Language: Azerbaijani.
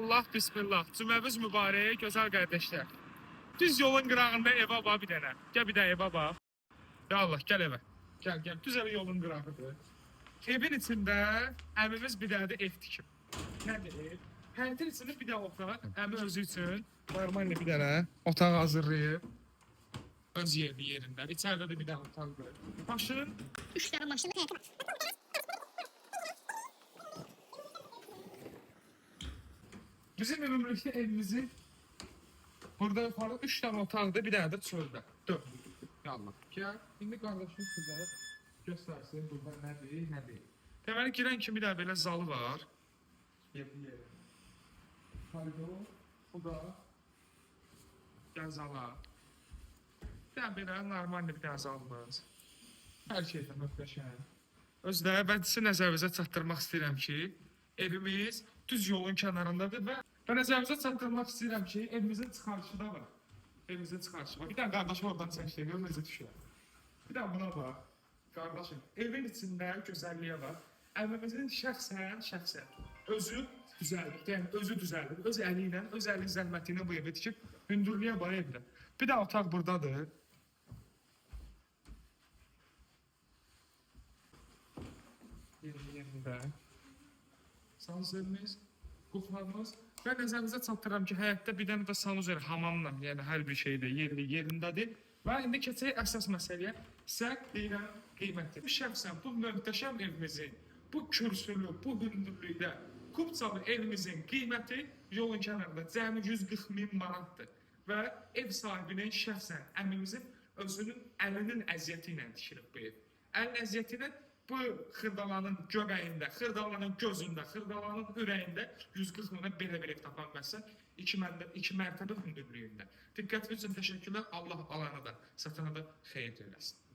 Allah, bismillah. Cümləmiz mübarək, gözəl qardaşlar. Düz yolun qırağında evə bax bir dənə. Gəl bir dənə evə bax. Ya Allah, gəl evə. Gəl, gəl. Düz evə yolun qırağıdır. Evin içində əmimiz bir dənə də ev tikib. Nədir? Həyətin içində bir dənə otaq, əmi özü üçün normal bir dənə otaq hazırlayıb. Öz yerində. İçəridə də bir dənə otaqdır. Maşın 3 tane maşın həyətə bax. bizim ümumilikdə evimizin burada yuxarı 3 dənə otaqdır, bir dənə də çöldə. 4. Yallah. Gəl, indi qardaşım sizə göstərsin burada nədir, nədir. Deməli girən kimi bir dənə belə zalı var. Yerli. Koridor, bu da gəl zala. Bir dənə belə normal bir dənə zalımız. Hər şeydə möhtəşəm. Özdə mən sizə nəzərinizə çatdırmaq istəyirəm ki, evimiz düz yolun kənarındadır və nəzərinizə çatdırmaq istəyirəm ki, evimizin çıxarışı da var. Evimizin çıxarışı var. Bir dənə qardaşım oradan çəkdi, gör necə düşür. Bir dənə buna bax. Qardaşım, evin içində gözəlliyə var. Əmimizin şəxsən özü düzəldir. Yəni özü düzəldir. Öz əli ilə, öz əlinin zəhməti ilə bu evi tikib hündürlüyə bax evdə. Bir də otaq burdadır. Yerində. Sanuserimiz, quflarımız və nəzərinizə çatdırıram ki, həyətdə bir dənə də sanuser hamamla, yəni hər bir şeydə yerindədir. Və indi keçək əsas məsələyə. Sizə deyirəm qiyməti. Bu şəxsən bu möhtəşəm evimizin, bu kürsülü, bu hündürlükdə Kupçalı evimizin qiyməti yolun kənarında cəmi 140 min manatdır. Və ev sahibinin şəxsən əmimizin özünün əlinin əziyyəti ilə tikilib bu ev. Əlin əziyyəti ilə bu xırdalanın göbəyində, xırdalanın gözündə, xırdalanın ürəyində 140 minə belə bir ev tapan bilməzsən, 2 mərtəbə hündürlüyündə. Diqqətiniz üçün təşəkkürlər. Allah alanı da, satana da xeyir eləsin.